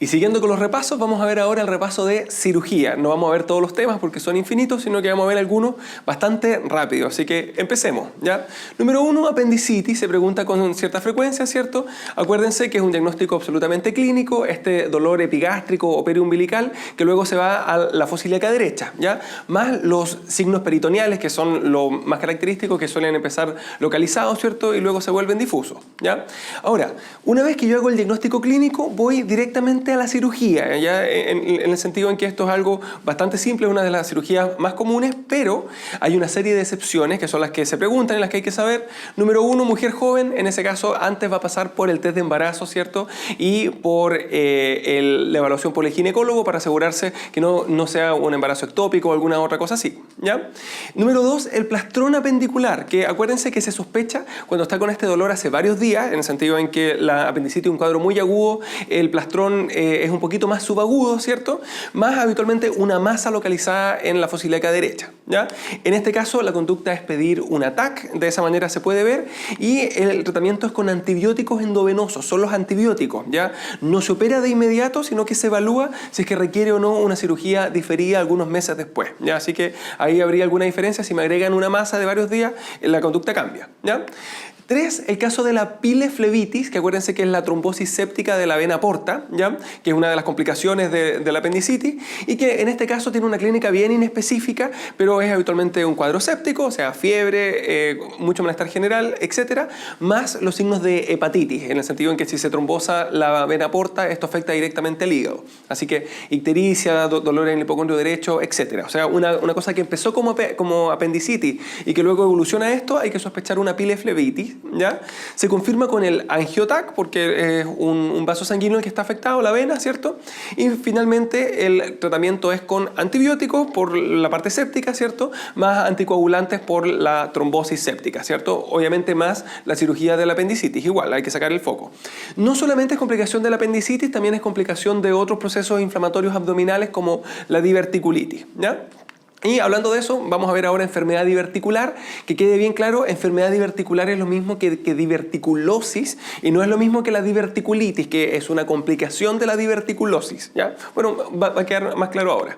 Y siguiendo con los repasos, vamos a ver ahora el repaso de cirugía. No vamos a ver todos los temas porque son infinitos, sino que vamos a ver algunos bastante rápido. Así que empecemos, ¿ya? Número 1, apendicitis. Se pregunta con cierta frecuencia, ¿cierto? Acuérdense que es un diagnóstico absolutamente clínico, este dolor epigástrico o periumbilical, que luego se va a la fosa ilíaca derecha, ¿ya? Más los signos peritoneales, que son lo más característico, que suelen empezar localizados, ¿cierto? Y luego se vuelven difusos, ¿ya? Ahora, una vez que yo hago el diagnóstico clínico, voy directamente a la cirugía, ¿ya? En el sentido en que esto es algo bastante simple, es una de las cirugías más comunes, pero hay una serie de excepciones que son las que se preguntan y las que hay que saber. Número 1, mujer joven, en ese caso antes va a pasar por el test de embarazo, ¿cierto? Y por la evaluación por el ginecólogo para asegurarse que no sea un embarazo ectópico o alguna otra cosa así, ¿ya? Número 2, el plastrón apendicular, que acuérdense que se sospecha cuando está con este dolor hace varios días, en el sentido en que la apendicitis es un cuadro muy agudo, el plastrón es un poquito más subagudo, ¿cierto? Más habitualmente una masa localizada en la fosa ilíaca derecha, ¿ya? En este caso la conducta es pedir un ATAC, de esa manera se puede ver, y el tratamiento es con antibióticos endovenosos, son los antibióticos, ¿ya? No se opera de inmediato, sino que se evalúa si es que requiere o no una cirugía diferida algunos meses después, ¿ya? Así que ahí habría alguna diferencia, si me agregan una masa de varios días, la conducta cambia, ¿ya? 3, el caso de la pileflebitis, que acuérdense que es la trombosis séptica de la vena porta, ¿ya? Que es una de las complicaciones de la apendicitis y que en este caso tiene una clínica bien inespecífica, pero es habitualmente un cuadro séptico, o sea, fiebre, mucho malestar general, etcétera, más los signos de hepatitis, en el sentido en que si se trombosa la vena porta, esto afecta directamente al hígado. Así que ictericia, dolor en el hipocondrio derecho, etcétera. O sea, una cosa que empezó como apendicitis y que luego evoluciona a esto, hay que sospechar una pileflebitis, ¿ya? Se confirma con el angiotac porque es un vaso sanguíneo el que está afectado, la vena, ¿cierto? Y finalmente el tratamiento es con antibióticos por la parte séptica, ¿cierto? Más anticoagulantes por la trombosis séptica, ¿cierto? Obviamente más la cirugía de la apendicitis, igual, hay que sacar el foco. No solamente es complicación de la apendicitis, también es complicación de otros procesos inflamatorios abdominales como la diverticulitis, ¿ya? Y hablando de eso, vamos a ver ahora enfermedad diverticular. Que quede bien claro, enfermedad diverticular es lo mismo que diverticulosis y no es lo mismo que la diverticulitis, que es una complicación de la diverticulosis, ¿ya? Bueno, va a quedar más claro ahora.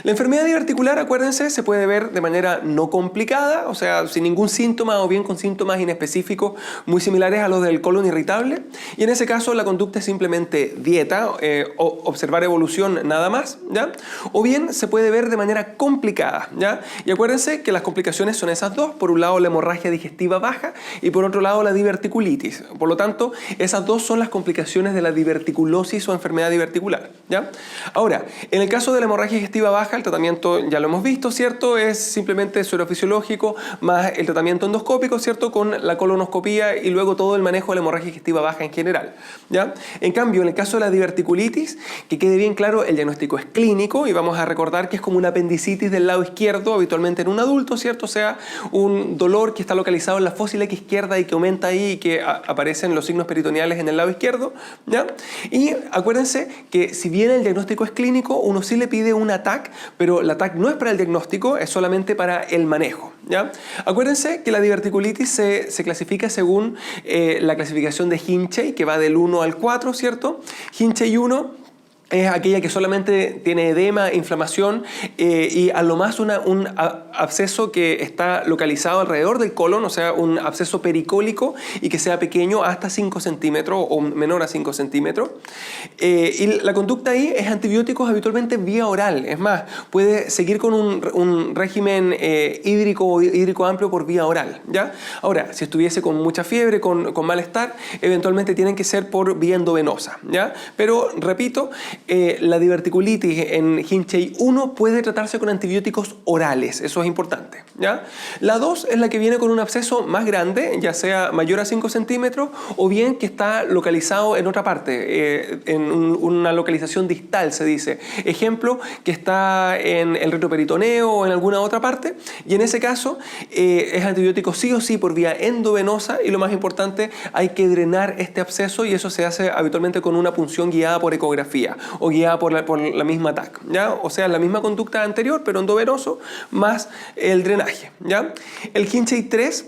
La enfermedad diverticular, acuérdense, se puede ver de manera no complicada, o sea, sin ningún síntoma o bien con síntomas inespecíficos muy similares a los del colon irritable. Y en ese caso la conducta es simplemente dieta, observar evolución nada más, ¿ya? O bien se puede ver de manera complicada, ¿ya? Y acuérdense que las complicaciones son esas dos, por un lado la hemorragia digestiva baja y por otro lado la diverticulitis. Por lo tanto, esas dos son las complicaciones de la diverticulosis o enfermedad diverticular, ¿ya? Ahora, en el caso de la hemorragia digestiva baja, el tratamiento ya lo hemos visto, ¿cierto? Es simplemente suerofisiológico más el tratamiento endoscópico, ¿cierto? Con la colonoscopía y luego todo el manejo de la hemorragia digestiva baja en general, ¿ya? En cambio, en el caso de la diverticulitis, que quede bien claro, el diagnóstico es clínico y vamos a recordar que es como una apendicitis del lado izquierdo, habitualmente en un adulto, ¿cierto? O sea, un dolor que está localizado en la fosa ilíaca izquierda y que aumenta ahí y que aparecen los signos peritoneales en el lado izquierdo, ¿ya? Y acuérdense que si bien el diagnóstico es clínico, uno sí le pide un ATAC, pero el ATAC no es para el diagnóstico, es solamente para el manejo, ¿ya? Acuérdense que la diverticulitis se clasifica según la clasificación de Hinchey, que va del 1 al 4, ¿cierto? Hinchey 1 es aquella que solamente tiene edema, inflamación y a lo más un absceso que está localizado alrededor del colon, o sea, un absceso pericólico y que sea pequeño hasta 5 centímetros o menor a 5 centímetros. Y la conducta ahí es antibióticos habitualmente vía oral. Es más, puede seguir con un régimen hídrico amplio por vía oral, ¿ya? Ahora, si estuviese con mucha fiebre, con malestar, eventualmente tienen que ser por vía endovenosa, ¿ya? Pero, repito, la diverticulitis en Hinchey 1 puede tratarse con antibióticos orales, eso es importante, ¿ya? La 2 es la que viene con un absceso más grande, ya sea mayor a 5 centímetros o bien que está localizado en otra parte, en una localización distal se dice. Ejemplo, que está en el retroperitoneo o en alguna otra parte y en ese caso es antibiótico sí o sí por vía endovenosa y lo más importante, hay que drenar este absceso y eso se hace habitualmente con una punción guiada por ecografía o guiada por la misma TAC, ¿ya? O sea, la misma conducta anterior, pero endovenoso, más el drenaje, ¿ya? El Hinchey 3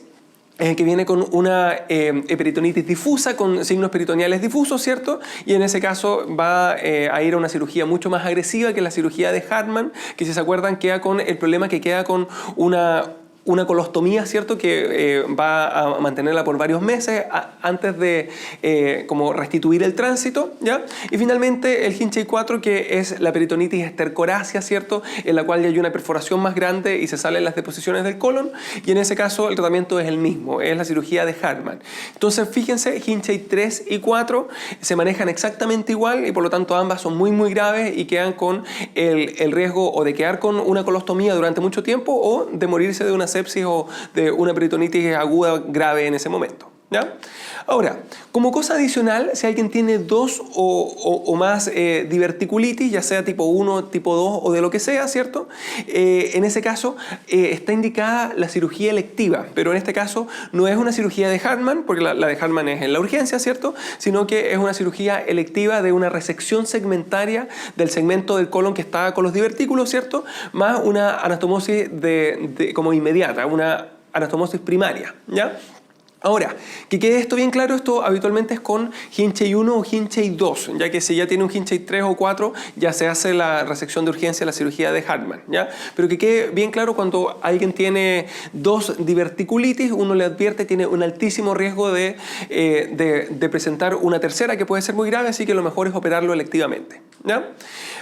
que viene con una peritonitis difusa, con signos peritoneales difusos, ¿cierto? Y en ese caso va a ir a una cirugía mucho más agresiva que la cirugía de Hartmann, que si se acuerdan queda con el problema que queda con una colostomía, ¿cierto? Que va a mantenerla por varios meses antes de como restituir el tránsito, ¿ya? Y finalmente el Hinchey 4, que es la peritonitis estercorácea, ¿cierto? En la cual ya hay una perforación más grande y se salen las deposiciones del colon, y en ese caso el tratamiento es el mismo, es la cirugía de Hartmann. Entonces fíjense, Hinchey 3 y 4 se manejan exactamente igual y por lo tanto ambas son muy muy graves y quedan con el riesgo o de quedar con una colostomía durante mucho tiempo o de morirse de una sepsis o de una peritonitis aguda grave en ese momento, ¿ya? Ahora, como cosa adicional, si alguien tiene 2 o más diverticulitis, ya sea tipo 1, tipo 2 o de lo que sea, ¿cierto? En ese caso está indicada la cirugía electiva, pero en este caso no es una cirugía de Hartmann, porque la de Hartmann es en la urgencia, ¿cierto? Sino que es una cirugía electiva de una resección segmentaria del segmento del colon que está con los divertículos, ¿cierto? Más una anastomosis como inmediata, una anastomosis primaria, ¿ya? Ahora, que quede esto bien claro, esto habitualmente es con Hinchey 1 o Hinchey 2, ya que si ya tiene un Hinchey 3 o 4, ya se hace la resección de urgencia, la cirugía de Hartmann, ¿ya? Pero que quede bien claro, cuando alguien tiene 2 diverticulitis, uno le advierte, tiene un altísimo riesgo de presentar una tercera que puede ser muy grave, así que lo mejor es operarlo electivamente, ¿ya?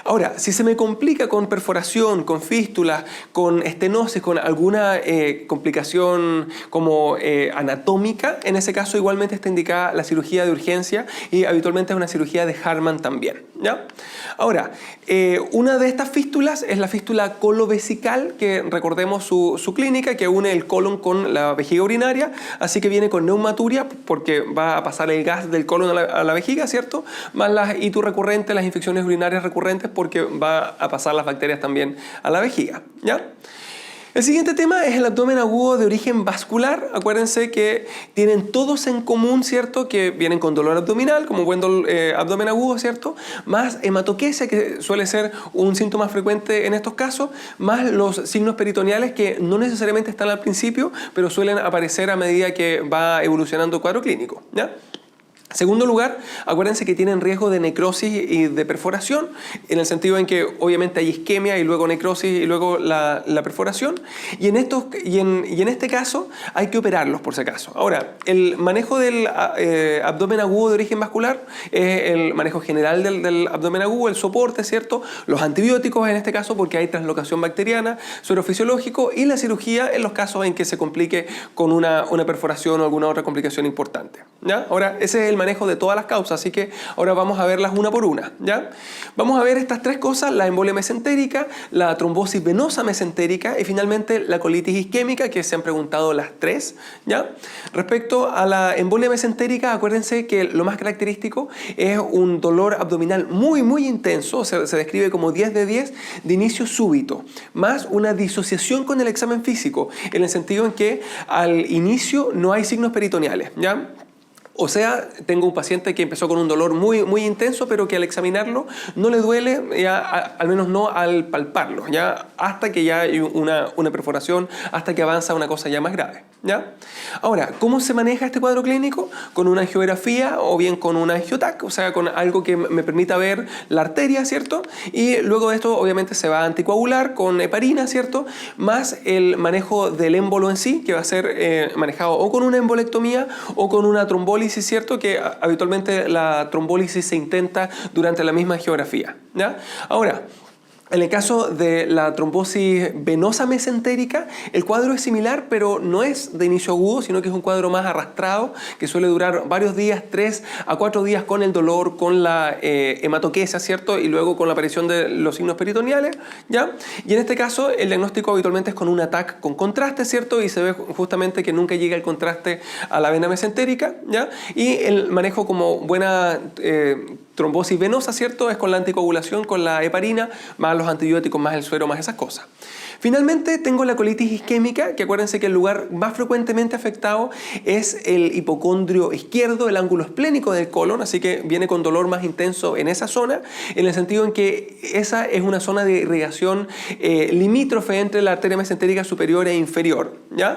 Ahora, si se me complica con perforación, con fístulas, con estenosis, con alguna complicación como anatómica, en ese caso igualmente está indicada la cirugía de urgencia y habitualmente es una cirugía de Hartmann también, ¿ya? Ahora, una de estas fístulas es la fístula colovesical, que recordemos su clínica, que une el colon con la vejiga urinaria, así que viene con neumaturia porque va a pasar el gas del colon a la vejiga, ¿cierto? Más las ITU recurrentes, las infecciones urinarias recurrentes, porque va a pasar las bacterias también a la vejiga, ¿ya? El siguiente tema es el abdomen agudo de origen vascular. Acuérdense que tienen todos en común, ¿cierto? Que vienen con dolor abdominal, como buen abdomen agudo, ¿cierto? Más hematoquesia, que suele ser un síntoma frecuente en estos casos, más los signos peritoneales que no necesariamente están al principio, pero suelen aparecer a medida que va evolucionando el cuadro clínico, ¿ya? Segundo lugar, acuérdense que tienen riesgo de necrosis y de perforación, en el sentido en que obviamente hay isquemia y luego necrosis y luego la perforación, y en este caso hay que operarlos por si acaso. Ahora, el manejo del abdomen agudo de origen vascular es el manejo general del abdomen agudo, el soporte, ¿cierto? Los antibióticos en este caso porque hay translocación bacteriana, suero fisiológico, y la cirugía en los casos en que se complique con una perforación o alguna otra complicación importante, ¿ya? Ahora, ese es el manejo de todas las causas, así que ahora vamos a verlas una por una, ¿ya? Vamos a ver estas 3 cosas: la embolia mesentérica, la trombosis venosa mesentérica y finalmente la colitis isquémica, que se han preguntado las 3, ¿ya? Respecto a la embolia mesentérica, acuérdense que lo más característico es un dolor abdominal muy muy intenso, se describe como 10 de 10, de inicio súbito, más una disociación con el examen físico, en el sentido en que al inicio no hay signos peritoneales, ¿ya? O sea, tengo un paciente que empezó con un dolor muy, muy intenso, pero que al examinarlo no le duele, ya, al menos no al palparlo, ya, hasta que ya hay una perforación, hasta que avanza una cosa ya más grave, ¿ya? Ahora, ¿cómo se maneja este cuadro clínico? Con una angiografía o bien con una angiotac, o sea, con algo que me permita ver la arteria, ¿cierto? Y luego de esto, obviamente, se va a anticoagular con heparina, ¿cierto? Más el manejo del émbolo en sí, que va a ser manejado o con una embolectomía o con una trombólisis, ¿cierto? Que habitualmente la trombólisis se intenta durante la misma angiografía, ¿ya? Ahora, en el caso de la trombosis venosa mesentérica, el cuadro es similar, pero no es de inicio agudo, sino que es un cuadro más arrastrado, que suele durar varios días, 3 a 4 días, con el dolor, con la hematoquesia, ¿cierto? Y luego con la aparición de los signos peritoneales, ¿ya? Y en este caso, el diagnóstico habitualmente es con un ATAC con contraste, ¿cierto? Y se ve justamente que nunca llega el contraste a la vena mesentérica, ¿ya? Y el manejo como buena trombosis venosa, ¿cierto? Es con la anticoagulación, con la heparina, más los antibióticos, más el suero, más esas cosas. Finalmente tengo la colitis isquémica, que acuérdense que el lugar más frecuentemente afectado es el hipocondrio izquierdo, el ángulo esplénico del colon, así que viene con dolor más intenso en esa zona, en el sentido en que esa es una zona de irrigación limítrofe entre la arteria mesentérica superior e inferior, ¿ya?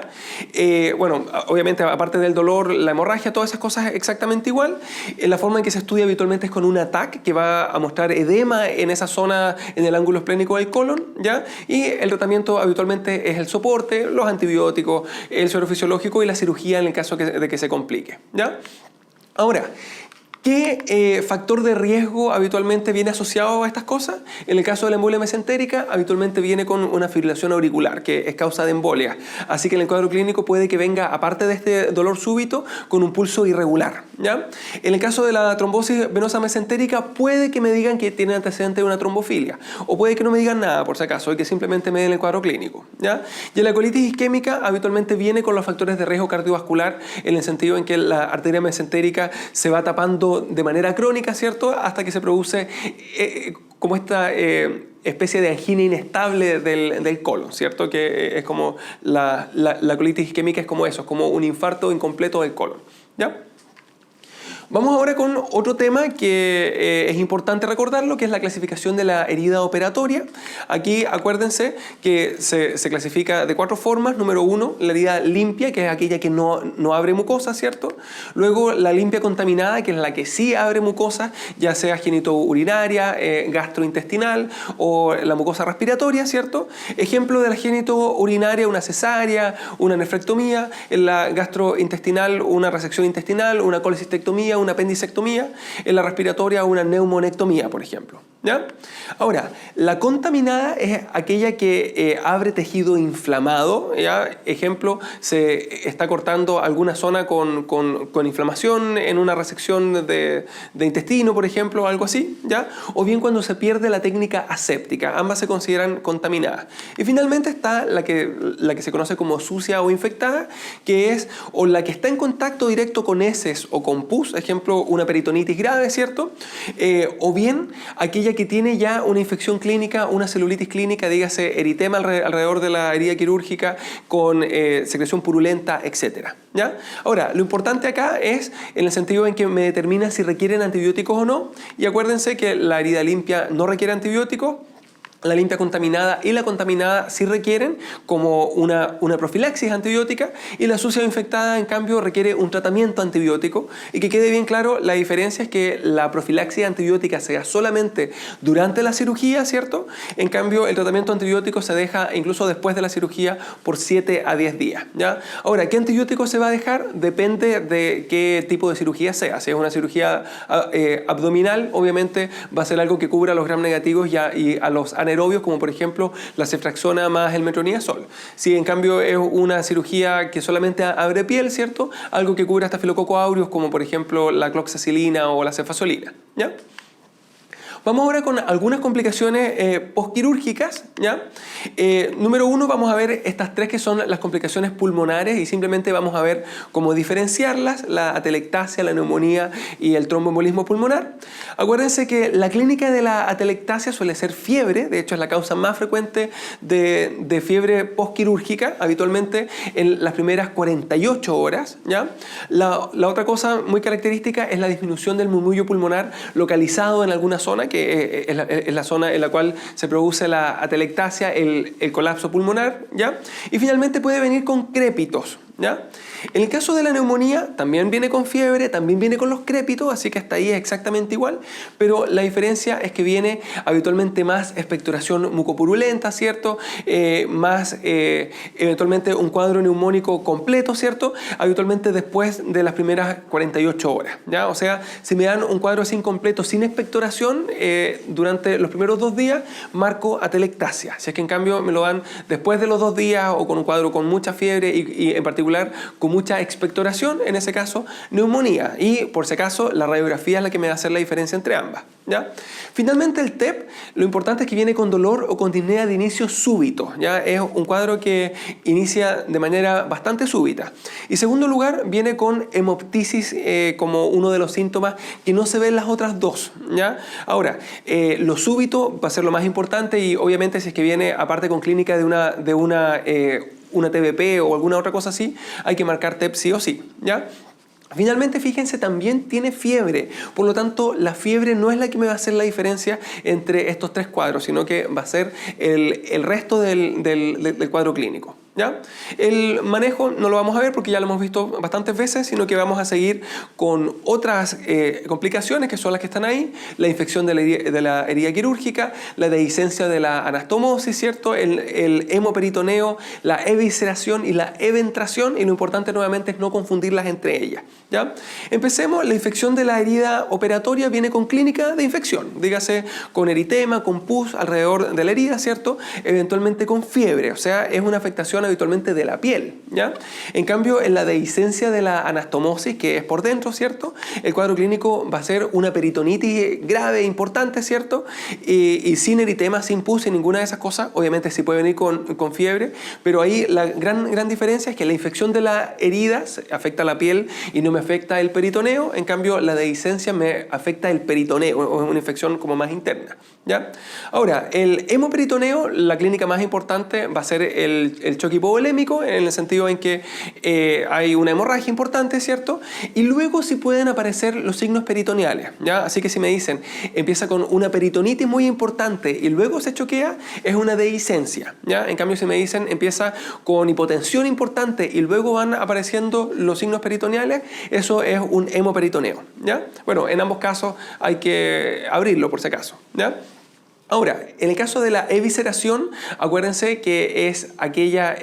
Bueno, obviamente aparte del dolor, la hemorragia, todas esas cosas exactamente igual. La forma en que se estudia habitualmente es con un ATAC que va a mostrar edema en esa zona, en el ángulo esplénico del colon, ¿ya? Y el tratamiento habitualmente es el soporte, los antibióticos, el suero fisiológico y la cirugía en el caso de que se complique, ¿ya? Ahora, ¿qué factor de riesgo habitualmente viene asociado a estas cosas? En el caso de la embolia mesentérica, habitualmente viene con una fibrilación auricular, que es causa de embolia. Así que en el cuadro clínico puede que venga, aparte de este dolor súbito, con un pulso irregular, ¿ya? En el caso de la trombosis venosa mesentérica, puede que me digan que tiene antecedente de una trombofilia, o puede que no me digan nada, por si acaso, y que simplemente me den el cuadro clínico, ¿ya? Y en la colitis isquémica, habitualmente viene con los factores de riesgo cardiovascular, en el sentido en que la arteria mesentérica se va tapando de manera crónica, ¿cierto? Hasta que se produce como esta especie de angina inestable del colon, ¿cierto? Que es como la colitis isquémica es como eso, es como un infarto incompleto del colon, ¿ya? Vamos ahora con otro tema que es importante recordarlo, que es la clasificación de la herida operatoria. Aquí acuérdense que se clasifica de 4 formas. Número 1, la herida limpia, que es aquella que no abre mucosa, ¿cierto? Luego la limpia contaminada, que es la que sí abre mucosa, ya sea genitourinaria, gastrointestinal o la mucosa respiratoria, ¿cierto? Ejemplo de la genitourinaria, una cesárea, una nefrectomía; en la gastrointestinal, una resección intestinal, una colecistectomía, una apendicectomía; en la respiratoria, una neumonectomía, por ejemplo, ¿ya? Ahora, la contaminada es aquella que abre tejido inflamado, ¿ya? Ejemplo, se está cortando alguna zona con inflamación en una resección de intestino, por ejemplo, algo así, ¿ya? O bien cuando se pierde la técnica aséptica, ambas se consideran contaminadas. Y finalmente está la que se conoce como sucia o infectada, que es o la que está en contacto directo con heces o con pus, ejemplo, una peritonitis grave, ¿cierto? O bien aquella que tiene ya una infección clínica, una celulitis clínica, dígase eritema alrededor de la herida quirúrgica, con secreción purulenta, etc., ¿ya? Ahora, lo importante acá es en el sentido en que me determina si requieren antibióticos o no, y acuérdense que la herida limpia no requiere antibióticos. La limpia contaminada y la contaminada sí requieren como una profilaxis antibiótica, y la sucia o infectada, en cambio, requiere un tratamiento antibiótico. Y que quede bien claro, la diferencia es que la profilaxis antibiótica sea solamente durante la cirugía, ¿cierto? En cambio, el tratamiento antibiótico se deja incluso después de la cirugía por 7 a 10 días, ¿ya? Ahora, ¿qué antibiótico se va a dejar? Depende de qué tipo de cirugía sea. Si es una cirugía abdominal, obviamente va a ser algo que cubra a los gram negativos y a los anaerobios, como por ejemplo la ceftriaxona más el metronidazol. Si en cambio es una cirugía que solamente abre piel, ¿cierto? Algo que cubra Staphylococcus aureus, como por ejemplo la cloxacilina o la cefazolina, ¿ya? Vamos ahora con algunas complicaciones postquirúrgicas, ¿ya? Número 1, vamos a ver estas 3 que son las complicaciones pulmonares, y simplemente vamos a ver cómo diferenciarlas: la atelectasia, la neumonía y el tromboembolismo pulmonar. Acuérdense que la clínica de la atelectasia suele ser fiebre, de hecho es la causa más frecuente de fiebre postquirúrgica, habitualmente en las primeras 48 horas, ¿ya? La otra cosa muy característica es la disminución del murmullo pulmonar localizado en alguna zona, que es la zona en la cual se produce la atelectasia, el colapso pulmonar, ¿ya? Y finalmente puede venir con crépitos, ¿ya? En el caso de la neumonía, también viene con fiebre, también viene con los crépitos, así que hasta ahí es exactamente igual, pero la diferencia es que viene habitualmente más expectoración mucopurulenta, ¿cierto? Más eventualmente un cuadro neumónico completo, ¿cierto? Habitualmente después de las primeras 48 horas, ¿ya? O sea, si me dan un cuadro así incompleto, sin expectoración, durante los primeros 2 días, marco atelectasia. Si es que en cambio me lo dan después de los 2 días o con un cuadro con mucha fiebre y en particular particular con mucha expectoración, en ese caso neumonía. Y por si acaso la radiografía es la que me va a hacer la diferencia entre ambas, ¿ya? Finalmente el TEP, lo importante es que viene con dolor o con disnea de inicio súbito, ¿ya? Es un cuadro que inicia de manera bastante súbita. Y segundo lugar, viene con hemoptisis como uno de los síntomas que no se ven en las otras dos, ¿ya? Ahora, lo súbito va a ser lo más importante y obviamente si es que viene aparte con clínica de una TBP o alguna otra cosa así, hay que marcar TEP sí o sí, ¿ya? Finalmente, fíjense, también tiene fiebre, por lo tanto la fiebre no es la que me va a hacer la diferencia entre estos tres cuadros, sino que va a ser el resto del cuadro clínico, ¿ya? El manejo no lo vamos a ver porque ya lo hemos visto bastantes veces, sino que vamos a seguir con otras complicaciones que son las que están ahí, la infección de la herida quirúrgica, la dehiscencia de la anastomosis, ¿cierto? El hemoperitoneo, la evisceración y la eventración, y lo importante nuevamente es no confundirlas entre ellas, ¿ya? Empecemos. La infección de la herida operatoria viene con clínica de infección, dígase con eritema, con pus alrededor de la herida, ¿cierto? Eventualmente con fiebre, o sea, es una afectación habitualmente de la piel, ¿ya? En cambio, en la dehiscencia de la anastomosis, que es por dentro, ¿cierto? El cuadro clínico va a ser una peritonitis grave, importante, ¿cierto? Y sin eritema, sin pus, sin ninguna de esas cosas. Obviamente sí puede venir con fiebre, pero ahí la gran diferencia es que la infección de las heridas afecta la piel y no me afecta el peritoneo. En cambio, la dehiscencia me afecta el peritoneo, es una infección como más interna, ¿ya? Ahora, el hemoperitoneo, la clínica más importante va a ser el choque hipovolémico, en el sentido en que hay una hemorragia importante, ¿cierto? Y luego sí pueden aparecer los signos peritoneales, ¿ya? Así que si me dicen, empieza con una peritonitis muy importante y luego se choquea, es una dehiscencia, ¿ya? En cambio, si me dicen, empieza con hipotensión importante y luego van apareciendo los signos peritoneales, eso es un hemoperitoneo, ¿ya? Bueno, en ambos casos hay que abrirlo por si acaso, ¿ya? Ahora, en el caso de la evisceración, acuérdense que es aquella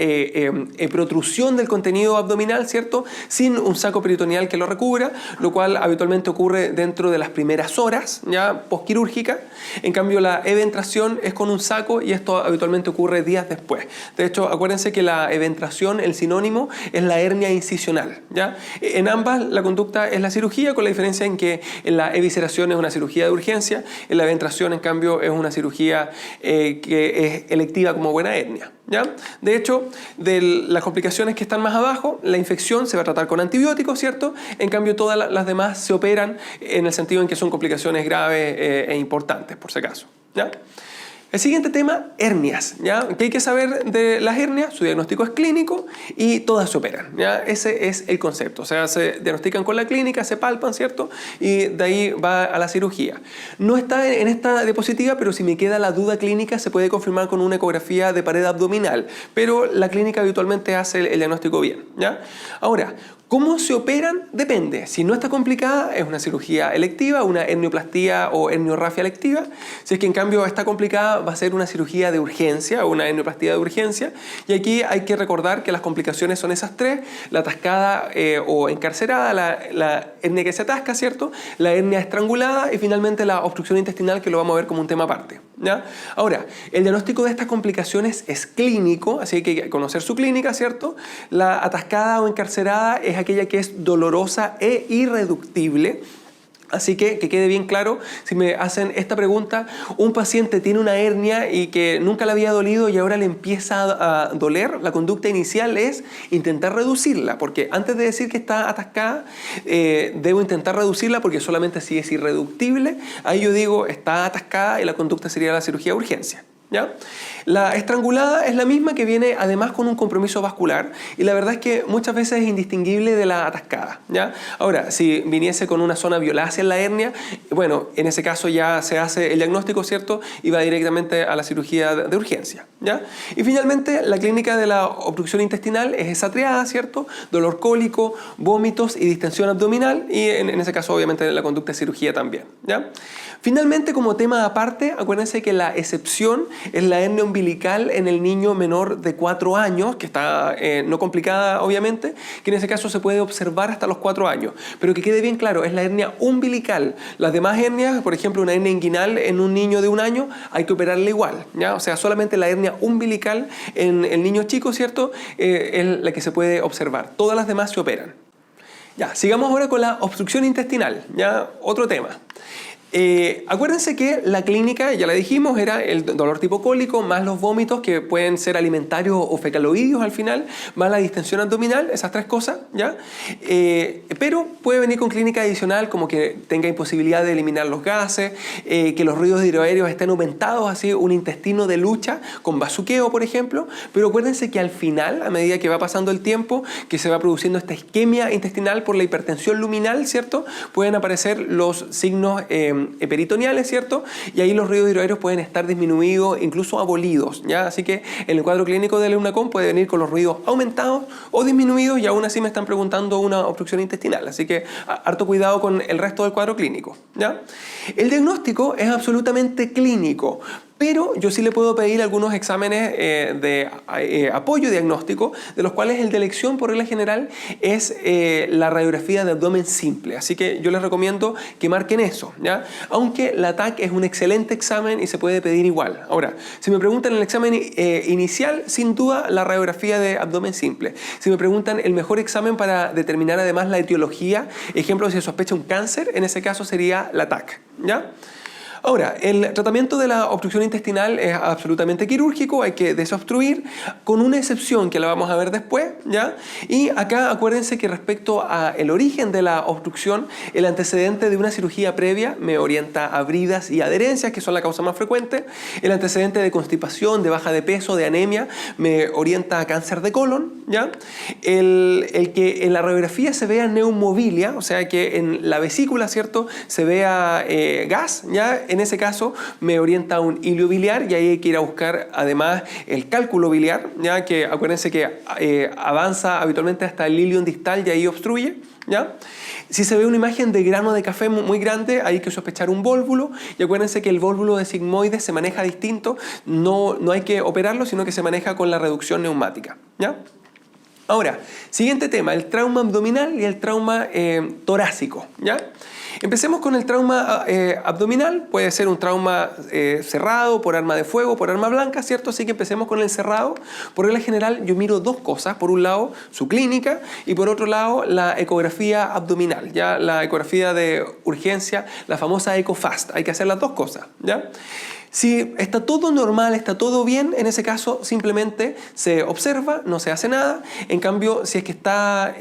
protrusión del contenido abdominal, ¿cierto? Sin un saco peritoneal que lo recubra, lo cual habitualmente ocurre dentro de las primeras horas, ya posquirúrgica. En cambio, la eventración es con un saco y esto habitualmente ocurre días después. De hecho, acuérdense que la eventración, el sinónimo, es la hernia incisional, ¿ya? En ambas la conducta es la cirugía, con la diferencia en que en la evisceración es una cirugía de urgencia, en la eventración, en cambio, es una cirugía que es electiva como buena hernia, ¿ya? De hecho, de las complicaciones que están más abajo, la infección se va a tratar con antibióticos, ¿cierto? En cambio, todas las demás se operan en el sentido en que son complicaciones graves e importantes, por si acaso, ¿ya? El siguiente tema, hernias, ¿ya? ¿Qué hay que saber de las hernias? Su diagnóstico es clínico y todas se operan, ¿ya? Ese es el concepto. O sea, se diagnostican con la clínica, se palpan, ¿cierto? Y de ahí va a la cirugía. No está en esta diapositiva, pero si me queda la duda clínica, se puede confirmar con una ecografía de pared abdominal. Pero la clínica habitualmente hace el diagnóstico bien, ¿ya? Ahora, ¿cómo se operan? Depende. Si no está complicada, es una cirugía electiva, una hernioplastía o herniorrafia electiva. Si es que en cambio está complicada, va a ser una cirugía de urgencia o una hernioplastia de urgencia. Y aquí hay que recordar que las complicaciones son esas tres: la atascada o encarcerada, la hernia que se atasca, ¿cierto? La hernia estrangulada y finalmente la obstrucción intestinal, que lo vamos a ver como un tema aparte, ¿ya? Ahora, el diagnóstico de estas complicaciones es clínico, así que hay que conocer su clínica, ¿cierto? La atascada o encarcerada es aquella que es dolorosa e irreductible. Así que quede bien claro, si me hacen esta pregunta, un paciente tiene una hernia y que nunca le había dolido y ahora le empieza a doler, la conducta inicial es intentar reducirla, porque antes de decir que está atascada, debo intentar reducirla, porque solamente si es irreductible, ahí yo digo está atascada y la conducta sería la cirugía de urgencia, ¿ya? La estrangulada es la misma, que viene además con un compromiso vascular y la verdad es que muchas veces es indistinguible de la atascada, ¿ya? Ahora, si viniese con una zona violácea en la hernia, bueno, en ese caso ya se hace el diagnóstico, ¿cierto? Y va directamente a la cirugía de urgencia, ¿ya? Y finalmente, la clínica de la obstrucción intestinal es esa triada, ¿cierto? Dolor cólico, vómitos y distensión abdominal, y en ese caso obviamente la conducta es cirugía también, ¿ya? Finalmente, como tema aparte, acuérdense que la excepción es la hernia umbilical en el niño menor de 4 años, que está no complicada obviamente, que en ese caso se puede observar hasta los 4 años. Pero que quede bien claro, es la hernia umbilical. Las demás hernias, por ejemplo, una hernia inguinal en un niño de 1 año, hay que operarla igual, ¿ya? O sea, solamente la hernia umbilical en el niño chico, ¿cierto? Es la que se puede observar. Todas las demás se operan. Ya, sigamos ahora con la obstrucción intestinal, ya otro tema. Acuérdense que la clínica, ya la dijimos, era el dolor tipo cólico más los vómitos que pueden ser alimentarios o fecaloideos al final, más la distensión abdominal, esas 3 cosas, ¿ya? Pero puede venir con clínica adicional como que tenga imposibilidad de eliminar los gases, que los ruidos hidroaéreos estén aumentados, así un intestino de lucha con bazuqueo, por ejemplo. Pero acuérdense que al final, a medida que va pasando el tiempo, que se va produciendo esta isquemia intestinal por la hipertensión luminal, ¿cierto? Pueden aparecer los signos peritoneales, ¿cierto? Y ahí los ruidos hidroaéreos pueden estar disminuidos, incluso abolidos, ¿ya? Así que en el cuadro clínico del EUNACOM puede venir con los ruidos aumentados o disminuidos y aún así me están preguntando una obstrucción intestinal. Así que harto cuidado con el resto del cuadro clínico, ¿ya? El diagnóstico es absolutamente clínico, pero yo sí le puedo pedir algunos exámenes de apoyo diagnóstico, de los cuales el de elección por regla general es la radiografía de abdomen simple. Así que yo les recomiendo que marquen eso, ¿ya? Aunque la TAC es un excelente examen y se puede pedir igual. Ahora, si me preguntan el examen inicial, sin duda la radiografía de abdomen simple. Si me preguntan el mejor examen para determinar además la etiología, ejemplo, si se sospecha un cáncer, en ese caso sería la TAC, ¿ya? Ahora, el tratamiento de la obstrucción intestinal es absolutamente quirúrgico, hay que desobstruir, con una excepción que la vamos a ver después, ¿ya? Y acá acuérdense que respecto al origen de la obstrucción, el antecedente de una cirugía previa me orienta a bridas y adherencias, que son la causa más frecuente. El antecedente de constipación, de baja de peso, de anemia, me orienta a cáncer de colon, ¿ya? El que en la radiografía se vea neumobilia, o sea que en la vesícula, ¿cierto?, se vea gas, ¿ya? En ese caso me orienta a un hilio biliar y ahí hay que ir a buscar además el cálculo biliar, ya que acuérdense que avanza habitualmente hasta el ilion distal y ahí obstruye, ¿ya? Si se ve una imagen de grano de café muy grande, hay que sospechar un vólvulo y acuérdense que el vólvulo de sigmoides se maneja distinto, no hay que operarlo, sino que se maneja con la reducción neumática, ¿ya? Ahora, siguiente tema, el trauma abdominal y el trauma torácico, ¿ya? Empecemos con el trauma abdominal, puede ser un trauma cerrado por arma de fuego, por arma blanca, ¿cierto? Así que empecemos con el cerrado. Por regla general yo miro 2 cosas, por un lado su clínica y por otro lado la ecografía abdominal, ¿ya? La ecografía de urgencia, la famosa EcoFast, hay que hacer las 2 cosas, ¿ya? Si está todo normal, está todo bien, en ese caso simplemente se observa, no se hace nada. En cambio, si es que está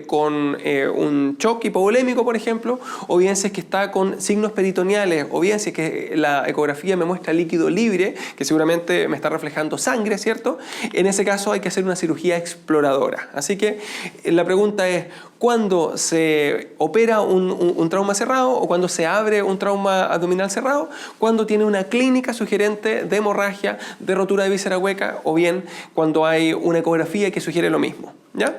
con un shock hipovolémico, por ejemplo, o bien si es que está con signos peritoneales, o bien si es que la ecografía me muestra líquido libre, que seguramente me está reflejando sangre, ¿cierto? En ese caso hay que hacer una cirugía exploradora. Así que la pregunta es, ¿cuándo se opera un trauma cerrado o cuando se abre un trauma abdominal cerrado? Cuando tiene una clínica sugerente de hemorragia, de rotura de víscera hueca, o bien cuando hay una ecografía que sugiere lo mismo, ¿ya?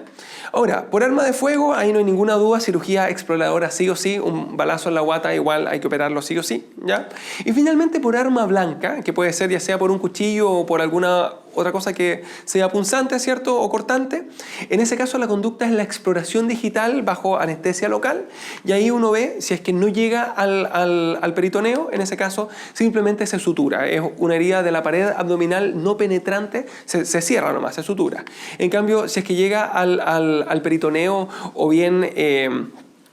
Ahora, por arma de fuego, ahí no hay ninguna duda, cirugía exploradora sí o sí, un balazo en la guata igual hay que operarlo sí o sí, ¿ya? Y finalmente por arma blanca, que puede ser ya sea por un cuchillo o por alguna otra cosa que sea punzante, ¿cierto?, o cortante. En ese caso la conducta es la exploración digital bajo anestesia local y ahí uno ve si es que no llega al peritoneo, en ese caso simplemente se sutura. Es una herida de la pared abdominal no penetrante, se cierra nomás, se sutura. En cambio, si es que llega al peritoneo o bien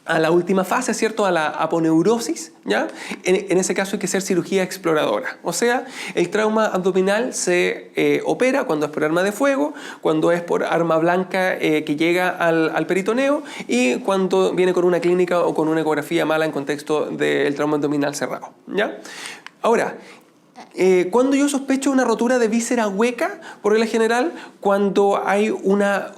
a la última fase, ¿cierto?, a la aponeurosis, ¿ya? En ese caso hay que hacer cirugía exploradora. O sea, el trauma abdominal se opera cuando es por arma de fuego, cuando es por arma blanca que llega al peritoneo y cuando viene con una clínica o con una ecografía mala en contexto del trauma abdominal cerrado, ¿ya? Ahora, cuando yo sospecho una rotura de víscera hueca, por regla general, cuando hay una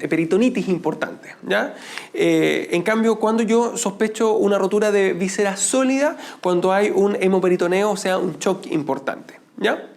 peritonitis importante, ¿ya? En cambio, cuando yo sospecho una rotura de víscera sólida, cuando hay un hemoperitoneo, o sea, un shock importante, ¿ya?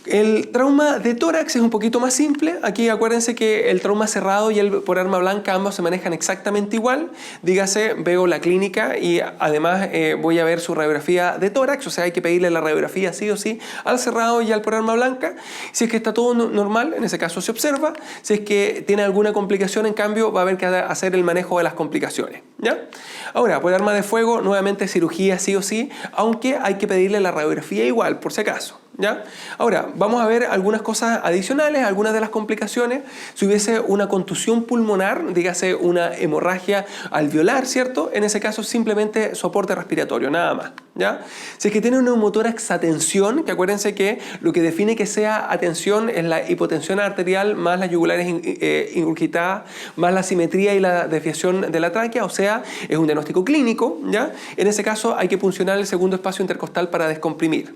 El trauma de tórax es un poquito más simple. Aquí acuérdense que el trauma cerrado y el por arma blanca ambos se manejan exactamente igual. Dígase, veo la clínica y además voy a ver su radiografía de tórax, o sea, hay que pedirle la radiografía sí o sí al cerrado y al por arma blanca. Si es que está todo normal, en ese caso se observa. Si es que tiene alguna complicación, en cambio, va a haber que hacer el manejo de las complicaciones, ¿ya? Ahora, por arma de fuego, nuevamente cirugía sí o sí, aunque hay que pedirle la radiografía igual, por si acaso, ¿ya? Ahora, vamos a ver algunas cosas adicionales, algunas de las complicaciones. Si hubiese una contusión pulmonar, dígase una hemorragia alveolar, ¿cierto? En ese caso simplemente soporte respiratorio, nada más, ¿ya? Si es que tiene un neumotórax a tensión, que acuérdense que lo que define que sea a tensión es la hipotensión arterial más las yugulares ingurgitadas, más la simetría y la desviación de la tráquea, o sea, es un diagnóstico clínico, ¿ya? En ese caso hay que puncionar el segundo espacio intercostal para descomprimir.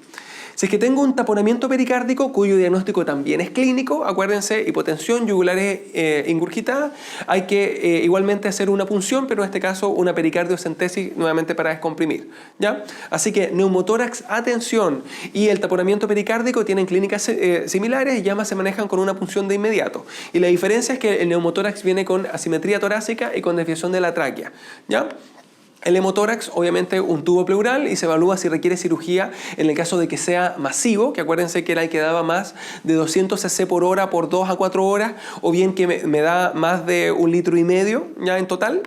Si es que tengo un taponamiento pericárdico, cuyo diagnóstico también es clínico, acuérdense, hipotensión, yugulares ingurgitadas, hay que igualmente hacer una punción, pero en este caso una pericardiocentesis nuevamente para descomprimir, ¿ya? Así que neumotórax a tensión y el taponamiento pericárdico tienen clínicas similares y ya más se manejan con una punción de inmediato. Y la diferencia es que el neumotórax viene con asimetría torácica y con desviación de la tráquea, ¿ya? El hemotórax, obviamente, un tubo pleural y se evalúa si requiere cirugía en el caso de que sea masivo, que acuérdense que era el que daba más de 200 cc por hora por 2 a 4 horas, o bien que me da más de 1,5 litros ya en total.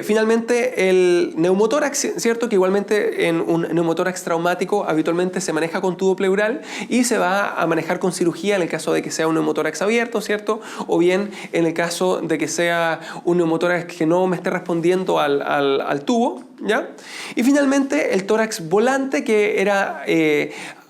Finalmente, el neumotórax, ¿cierto? Que igualmente en un neumotórax traumático habitualmente se maneja con tubo pleural y se va a manejar con cirugía en el caso de que sea un neumotórax abierto, ¿cierto? O bien en el caso de que sea un neumotórax que no me esté respondiendo al tubo, ¿ya? Y finalmente, el tórax volante, que era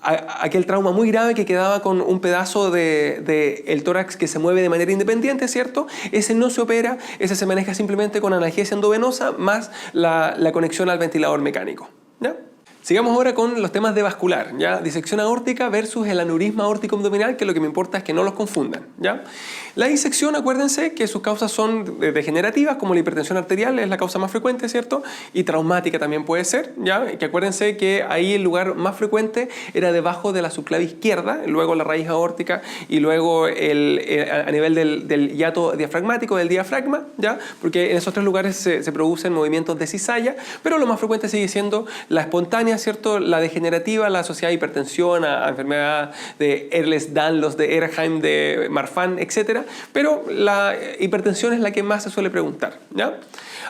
aquel trauma muy grave que quedaba con un pedazo de el tórax que se mueve de manera independiente, ¿cierto? Ese no se opera, ese se maneja simplemente con analgesia endovenosa más la conexión al ventilador mecánico, ¿ya? Sigamos ahora con los temas de vascular, ¿ya? Disección aórtica versus el aneurisma aórtico abdominal, que lo que me importa es que no los confundan, ¿ya? La disección, acuérdense que sus causas son degenerativas, como la hipertensión arterial es la causa más frecuente, ¿cierto? Y traumática también puede ser, ¿ya? Que acuérdense que ahí el lugar más frecuente era debajo de la subclave izquierda, luego la raíz aórtica y luego a nivel del hiato diafragmático, del diafragma, ¿ya? Porque en esos tres lugares se producen movimientos de cizalla, pero lo más frecuente sigue siendo la espontánea, ¿cierto? La degenerativa, la asociada a hipertensión, a enfermedad de Ehlers-Danlos, de Erheim, de Marfan, etc. Pero la hipertensión es la que más se suele preguntar, ¿ya?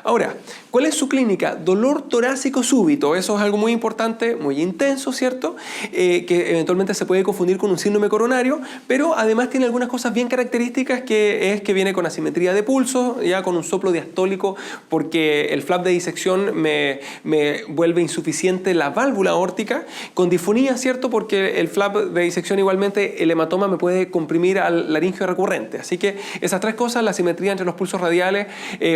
Ahora, ¿cuál es su clínica? Dolor torácico súbito. Eso es algo muy importante, muy intenso, ¿cierto? Que eventualmente se puede confundir con un síndrome coronario, pero además tiene algunas cosas bien características, que es que viene con asimetría de pulso, ya con un soplo diastólico, porque el flap de disección me vuelve insuficiente la válvula aórtica, con disfonía, ¿cierto? Porque el flap de disección igualmente, el hematoma me puede comprimir al laringio recurrente. Así que esas tres cosas, la asimetría entre los pulsos radiales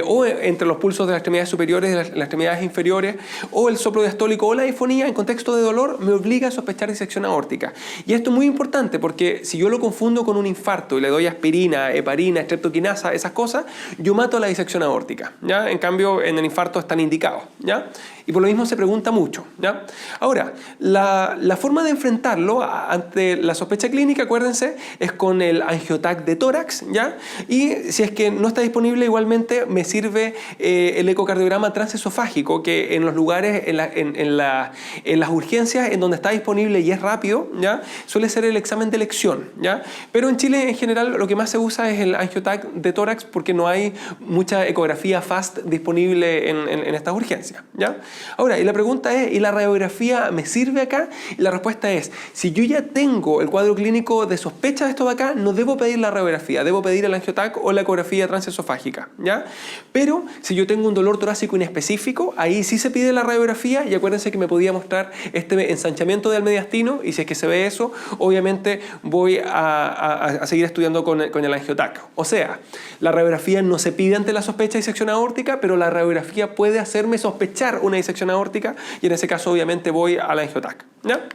o entre los pulsos de las extremidades superiores y las extremidades inferiores, o el soplo diastólico o la disfonía en contexto de dolor, me obliga a sospechar disección aórtica. Y esto es muy importante porque si yo lo confundo con un infarto y le doy aspirina, heparina, streptoquinasa, esas cosas, yo mato la disección aórtica, ¿ya? En cambio, en el infarto están indicados, ¿ya? Y por lo mismo se pregunta mucho, ¿ya? Ahora, la forma de enfrentarlo ante la sospecha clínica, acuérdense, es con el angiotac de tórax, ¿ya? Y si es que no está disponible, igualmente me sirve el ecocardiograma transesofágico, que en los lugares, en las urgencias en donde está disponible y es rápido, ¿ya? Suele ser el examen de elección, ¿ya? Pero en Chile en general lo que más se usa es el angiotac de tórax porque no hay mucha ecografía FAST disponible en estas urgencias, ¿ya? Ahora, y la pregunta es, ¿y la radiografía me sirve acá? Y la respuesta es, si yo ya tengo el cuadro clínico de sospecha de esto de acá, no debo pedir la radiografía, debo pedir el angiotac o la ecografía transesofágica, ¿ya? Pero si yo tengo un dolor torácico inespecífico, ahí sí se pide la radiografía, y acuérdense que me podía mostrar este ensanchamiento del mediastino, y si es que se ve eso, obviamente voy a seguir estudiando con el angiotac. O sea, la radiografía no se pide ante la sospecha de disección aórtica, pero la radiografía puede hacerme sospechar una disección aórtica, y en ese caso obviamente voy al angiotac, ¿ya?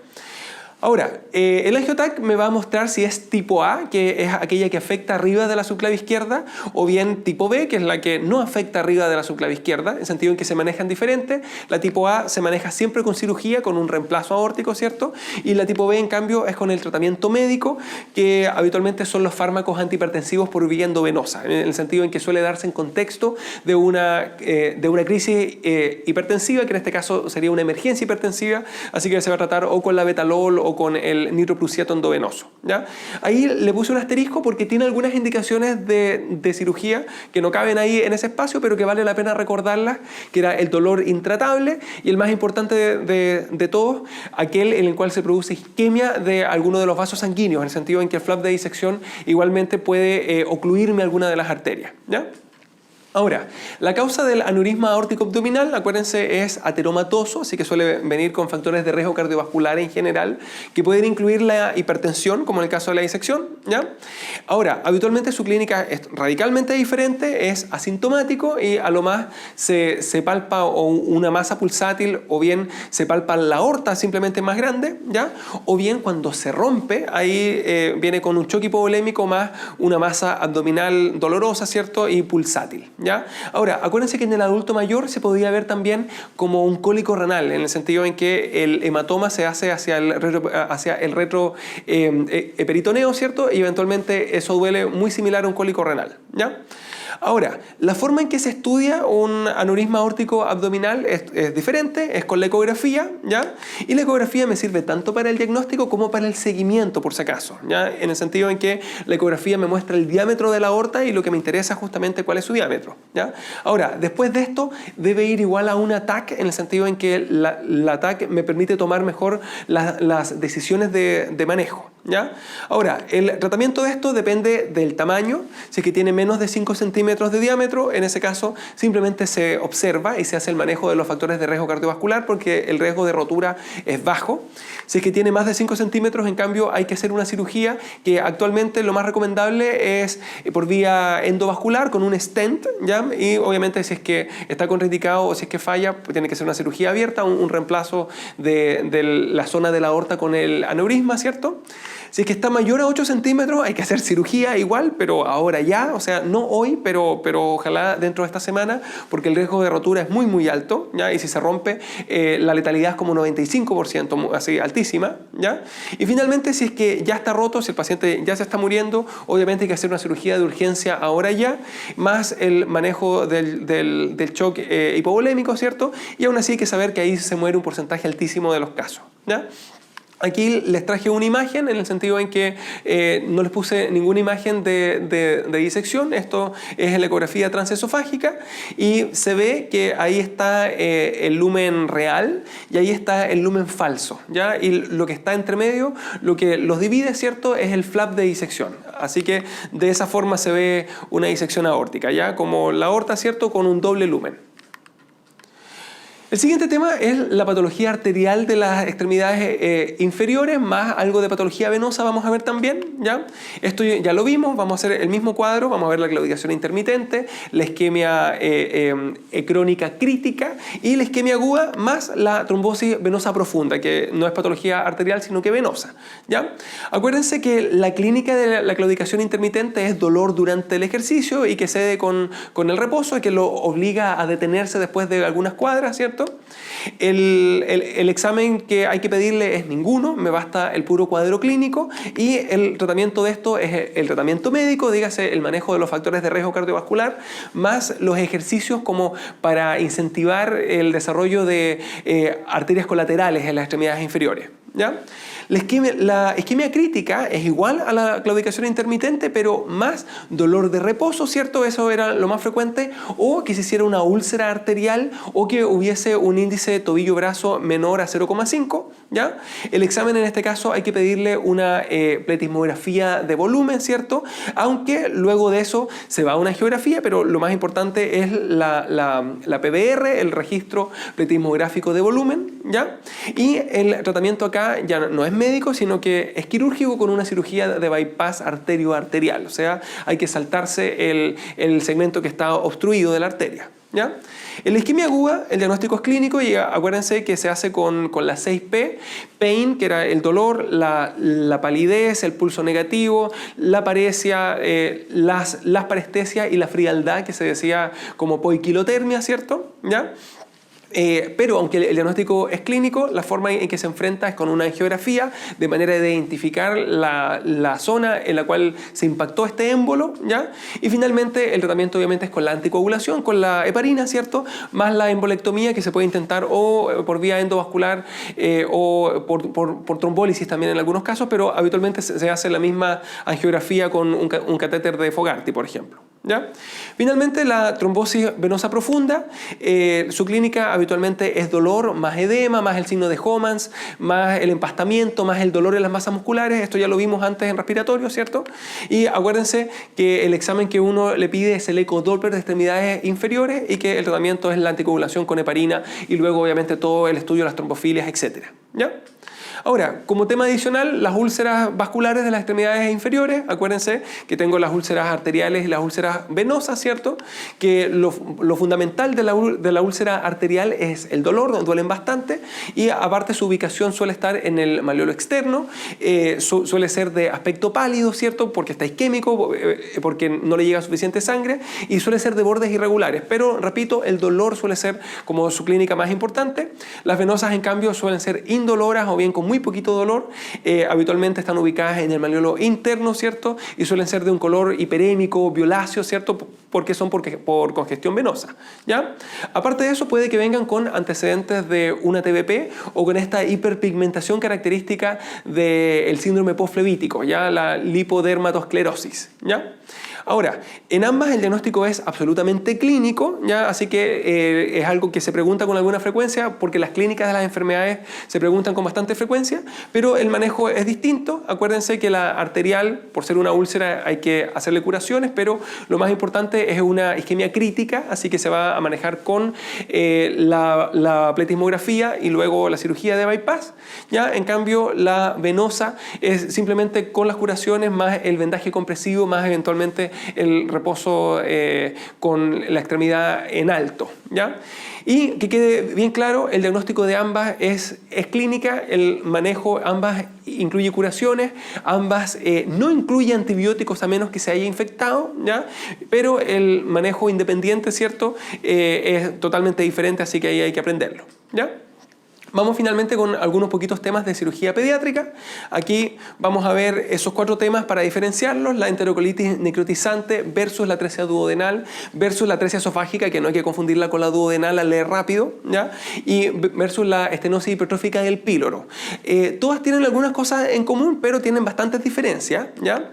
Ahora, el angioTAC me va a mostrar si es tipo A, que es aquella que afecta arriba de la subclave izquierda, o bien tipo B, que es la que no afecta arriba de la subclave izquierda, en el sentido en que se manejan diferentes. La tipo A se maneja siempre con cirugía, con un reemplazo aórtico, ¿cierto? Y la tipo B, en cambio, es con el tratamiento médico, que habitualmente son los fármacos antihipertensivos por vía endovenosa, en el sentido en que suele darse en contexto de una crisis hipertensiva, que en este caso sería una emergencia hipertensiva, así que se va a tratar o con la betalol o con el nitroprusiato endovenoso, ¿ya? Ahí le puse un asterisco porque tiene algunas indicaciones de cirugía que no caben ahí en ese espacio, pero que vale la pena recordarlas, que era el dolor intratable y el más importante de todos, aquel en el cual se produce isquemia de alguno de los vasos sanguíneos, en el sentido en que el flap de disección igualmente puede ocluirme alguna de las arterias, ¿ya? Ahora, la causa del aneurisma aórtico abdominal, acuérdense, es ateromatoso, así que suele venir con factores de riesgo cardiovascular en general, que pueden incluir la hipertensión, como en el caso de la disección, ¿ya? Ahora, habitualmente su clínica es radicalmente diferente, es asintomático y a lo más se palpa una masa pulsátil, o bien se palpa la aorta simplemente más grande, ¿ya? O bien cuando se rompe, ahí viene con un choque hipovolémico más una masa abdominal dolorosa, ¿cierto? Y pulsátil, ¿ya? Ahora, acuérdense que en el adulto mayor se podía ver también como un cólico renal, en el sentido en que el hematoma se hace hacia el retroperitoneo, ¿cierto? Y eventualmente eso duele muy similar a un cólico renal, ¿ya? Ahora, la forma en que se estudia un aneurisma aórtico abdominal es diferente, es con la ecografía, ¿ya? Y la ecografía me sirve tanto para el diagnóstico como para el seguimiento, por si acaso, ¿ya? En el sentido en que la ecografía me muestra el diámetro de la aorta y lo que me interesa es justamente cuál es su diámetro, ¿ya? Ahora, después de esto, debe ir igual a una TAC, en el sentido en que la TAC me permite tomar mejor las decisiones de manejo, ¿ya? Ahora, el tratamiento de esto depende del tamaño. Si es que tiene menos de 5 centímetros de diámetro, en ese caso simplemente se observa y se hace el manejo de los factores de riesgo cardiovascular porque el riesgo de rotura es bajo. Si es que tiene más de 5 centímetros, en cambio, hay que hacer una cirugía que actualmente lo más recomendable es por vía endovascular con un stent, ¿ya? Y obviamente si es que está contraindicado o si es que falla, pues tiene que ser una cirugía abierta, un reemplazo de la zona de la aorta con el aneurisma, ¿cierto? Si es que está mayor a 8 centímetros, hay que hacer cirugía igual, pero ahora ya, o sea, no hoy, pero ojalá dentro de esta semana, porque el riesgo de rotura es muy, muy alto, ¿ya? Y si se rompe, la letalidad es como 95%, así altísima, ¿ya? Y finalmente, si es que ya está roto, si el paciente ya se está muriendo, obviamente hay que hacer una cirugía de urgencia ahora ya, más el manejo del shock hipovolémico, ¿cierto? Y aún así hay que saber que ahí se muere un porcentaje altísimo de los casos, ¿ya? Aquí les traje una imagen en el sentido en que no les puse ninguna imagen de disección. Esto es la ecografía transesofágica y se ve que ahí está el lumen real y ahí está el lumen falso, ¿ya? Y lo que está entre medio, lo que los divide, ¿cierto?, es el flap de disección. Así que de esa forma se ve una disección aórtica, ¿ya? Como la aorta, ¿cierto?, con un doble lumen. El siguiente tema es la patología arterial de las extremidades inferiores, más algo de patología venosa vamos a ver también, ¿ya? Esto ya lo vimos, vamos a hacer el mismo cuadro, vamos a ver la claudicación intermitente, la isquemia crónica crítica y la isquemia aguda, más la trombosis venosa profunda, que no es patología arterial, sino que venosa, ¿ya? Acuérdense que la clínica de la claudicación intermitente es dolor durante el ejercicio y que cede con el reposo y que lo obliga a detenerse después de algunas cuadras, ¿cierto? El examen que hay que pedirle es ninguno, me basta el puro cuadro clínico y el tratamiento de esto es el tratamiento médico, dígase el manejo de los factores de riesgo cardiovascular, más los ejercicios como para incentivar el desarrollo de arterias colaterales en las extremidades inferiores, ¿ya? La isquemia crítica es igual a la claudicación intermitente, pero más dolor de reposo, ¿cierto? Eso era lo más frecuente, o que se hiciera una úlcera arterial o que hubiese un índice de tobillo-brazo menor a 0,5, ¿ya? El examen en este caso hay que pedirle una pletismografía de volumen, ¿cierto? Aunque luego de eso se va a una angiografía, pero lo más importante es la PBR, el registro pletismográfico de volumen, ¿ya? Y el tratamiento acá ya no es médico, sino que es quirúrgico con una cirugía de bypass arterio-arterial. O sea, hay que saltarse el segmento que está obstruido de la arteria, ¿ya? En la isquemia aguda, el diagnóstico es clínico y acuérdense que se hace con las 6P, pain, que era el dolor, la palidez, el pulso negativo, la paresia, las parestesias y la frialdad, que se decía como poiquilotermia, ¿cierto? ¿Ya? Pero aunque el diagnóstico es clínico, la forma en que se enfrenta es con una angiografía de manera de identificar la zona en la cual se impactó este émbolo, ¿ya? Y finalmente el tratamiento obviamente es con la anticoagulación, con la heparina, ¿cierto? Más la embolectomía, que se puede intentar o por vía endovascular o por trombólisis también en algunos casos, pero habitualmente se hace la misma angiografía con un catéter de Fogarty, por ejemplo, ¿ya? Finalmente, la trombosis venosa profunda, su clínica habitualmente es dolor, más edema, más el signo de Homans, más el empastamiento, más el dolor en las masas musculares. Esto ya lo vimos antes en respiratorio, ¿cierto? Y acuérdense que el examen que uno le pide es el ecodoppler de extremidades inferiores y que el tratamiento es la anticoagulación con heparina y luego obviamente todo el estudio de las trombofilias, etc. ¿Ya? Ahora, como tema adicional, las úlceras vasculares de las extremidades inferiores. Acuérdense que tengo las úlceras arteriales y las úlceras venosas, ¿cierto? Que lo fundamental de la úlcera arterial es el dolor, duelen bastante, y aparte su ubicación suele estar en el malleolo externo, suele ser de aspecto pálido, ¿cierto? Porque está isquémico, porque no le llega suficiente sangre, y suele ser de bordes irregulares. Pero, repito, el dolor suele ser como su clínica más importante. Las venosas, en cambio, suelen ser indoloras o bien con muy poquito dolor, habitualmente están ubicadas en el malleolo interno, ¿cierto? Y suelen ser de un color hiperémico, violáceo, ¿cierto? Porque son por congestión venosa, ¿ya? Aparte de eso, puede que vengan con antecedentes de una TBP o con esta hiperpigmentación característica del síndrome postflevítico, ¿ya? La lipodermatosclerosis, ¿ya? Ahora, en ambas el diagnóstico es absolutamente clínico, ¿ya? Así que es algo que se pregunta con alguna frecuencia porque las clínicas de las enfermedades se preguntan con bastante frecuencia, pero el manejo es distinto. Acuérdense que la arterial, por ser una úlcera, hay que hacerle curaciones, pero lo más importante es una isquemia crítica, así que se va a manejar con la pletismografía y luego la cirugía de bypass, ¿ya? En cambio, la venosa es simplemente con las curaciones más el vendaje compresivo, más eventualmente el reposo con la extremidad en alto, ¿ya? Y que quede bien claro, el diagnóstico de ambas es clínica, el manejo ambas incluye curaciones, ambas no incluye antibióticos a menos que se haya infectado, ¿ya? Pero el manejo independiente, ¿cierto? Es totalmente diferente, así que ahí hay que aprenderlo, ¿ya? Vamos finalmente con algunos poquitos temas de cirugía pediátrica. Aquí vamos a ver esos 4 temas para diferenciarlos: la enterocolitis necrotizante versus la atresia duodenal versus la atresia esofágica, que no hay que confundirla con la duodenal al leer rápido, ¿ya? Y versus la estenosis hipertrófica del píloro. Todas tienen algunas cosas en común, pero tienen bastantes diferencias, ¿ya?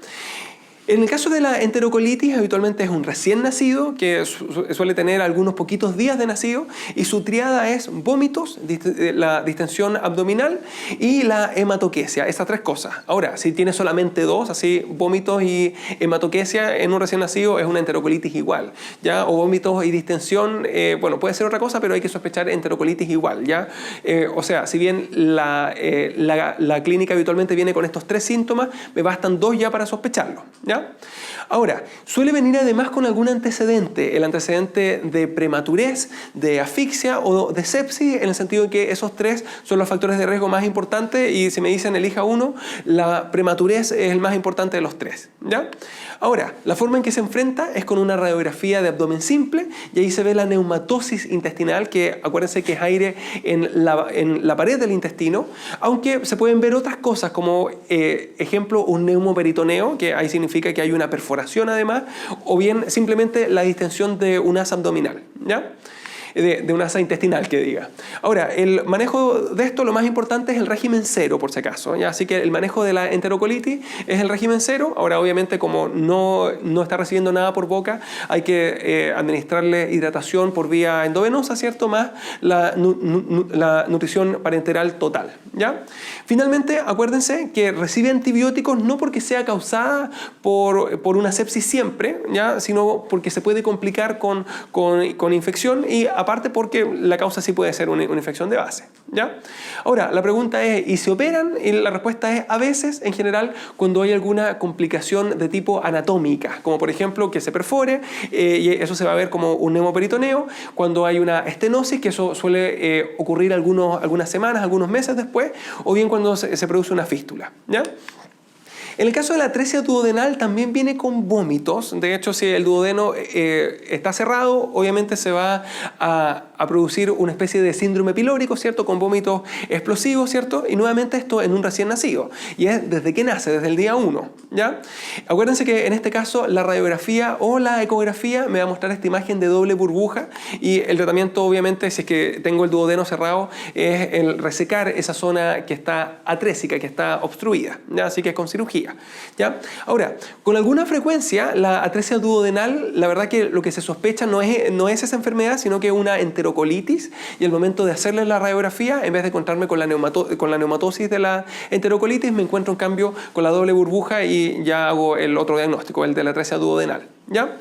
En el caso de la enterocolitis, habitualmente es un recién nacido que suele tener algunos poquitos días de nacido y su triada es vómitos, la distensión abdominal y la hematoquesia, esas 3 cosas. Ahora, si tiene solamente 2, así vómitos y hematoquesia en un recién nacido, es una enterocolitis igual, ¿ya? O vómitos y distensión, bueno, puede ser otra cosa, pero hay que sospechar enterocolitis igual, ¿ya? O sea, si bien la clínica habitualmente viene con estos 3 síntomas, me bastan 2 ya para sospecharlo, ¿ya? Ahora, suele venir además con algún antecedente, el antecedente de prematurez, de asfixia o de sepsis, en el sentido de que esos 3 son los factores de riesgo más importantes y si me dicen elija uno, la prematurez es el más importante de los 3, ¿ya? Ahora, la forma en que se enfrenta es con una radiografía de abdomen simple y ahí se ve la neumatosis intestinal, que acuérdense que es aire en la pared del intestino, aunque se pueden ver otras cosas como, ejemplo, un neumoperitoneo, que ahí significa que hay una perforación además, o bien simplemente la distensión de un asa abdominal, ¿ya? De una asa intestinal, que diga. Ahora, el manejo de esto, lo más importante es el régimen 0, por si acaso, ¿ya? Así que el manejo de la enterocolitis es el régimen 0. Ahora, obviamente, como no está recibiendo nada por boca, hay que administrarle hidratación por vía endovenosa, ¿cierto? Más la nutrición parenteral total, ¿ya? Finalmente, acuérdense que recibe antibióticos no porque sea causada por una sepsis siempre, ¿ya? Sino porque se puede complicar con infección y aparte porque la causa sí puede ser una infección de base, ¿ya? Ahora, la pregunta es, ¿y se operan? Y la respuesta es a veces, en general, cuando hay alguna complicación de tipo anatómica, como por ejemplo que se perfore, y eso se va a ver como un neumoperitoneo, cuando hay una estenosis, que eso suele ocurrir algunas semanas, algunos meses después, o bien cuando se produce una fístula, ¿ya? En el caso de la atresia duodenal también viene con vómitos. De hecho, si el duodeno está cerrado, obviamente se va a producir una especie de síndrome pilórico, ¿cierto? Con vómitos explosivos, ¿cierto? Y nuevamente esto en un recién nacido. Y es desde que nace, desde el día 1, ¿ya? Acuérdense que en este caso la radiografía o la ecografía me va a mostrar esta imagen de doble burbuja y el tratamiento, obviamente, si es que tengo el duodeno cerrado, es el resecar esa zona que está atrésica, que está obstruida, ¿ya? Así que es con cirugía. ¿Ya? Ahora, con alguna frecuencia la atresia duodenal, la verdad que lo que se sospecha no es esa enfermedad, sino que una enterocolitis, y al momento de hacerle la radiografía, en vez de encontrarme con la neumatosis de la enterocolitis, me encuentro en cambio con la doble burbuja y ya hago el otro diagnóstico, el de la atresia duodenal, ¿ya?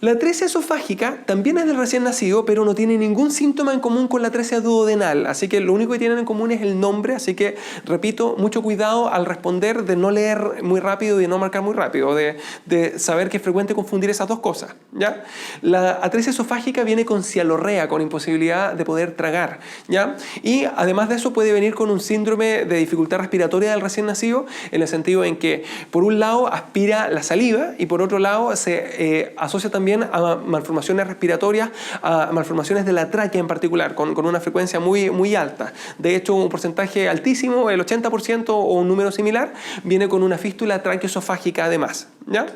La atresia esofágica también es del recién nacido, pero no tiene ningún síntoma en común con la atresia duodenal, así que lo único que tienen en común es el nombre, así que, repito, mucho cuidado al responder de no leer muy rápido y de no marcar muy rápido, de saber que es frecuente confundir esas dos cosas, ¿ya? La atresia esofágica viene con cialorrea, con imposibilidad de poder tragar, ¿ya? Y además de eso puede venir con un síndrome de dificultad respiratoria del recién nacido, en el sentido en que, por un lado, aspira la saliva y por otro lado, se asocia también a malformaciones respiratorias, a malformaciones de la tráquea en particular, con una frecuencia muy alta. De hecho, un porcentaje altísimo, el 80% o un número similar, viene con una fístula traqueoesofágica además, ¿ya?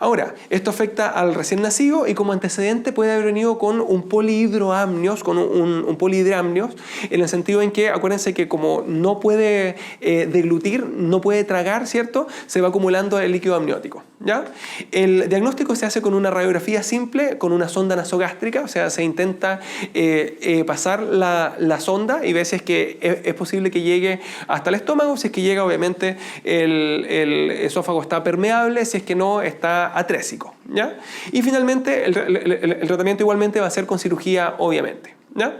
Ahora, esto afecta al recién nacido y como antecedente puede haber venido con un polihidroamnios, con un polihidramnios, en el sentido en que, acuérdense que como no puede deglutir, no puede tragar, ¿cierto? Se va acumulando el líquido amniótico, ¿ya? El diagnóstico se hace con una radiografía simple, con una sonda nasogástrica, o sea, se intenta pasar la sonda y ver si es que es posible que llegue hasta el estómago, si es que llega, obviamente, el esófago está permeable, si es que no, está atrésico, ¿ya? Y finalmente el tratamiento igualmente va a ser con cirugía, obviamente, ¿ya?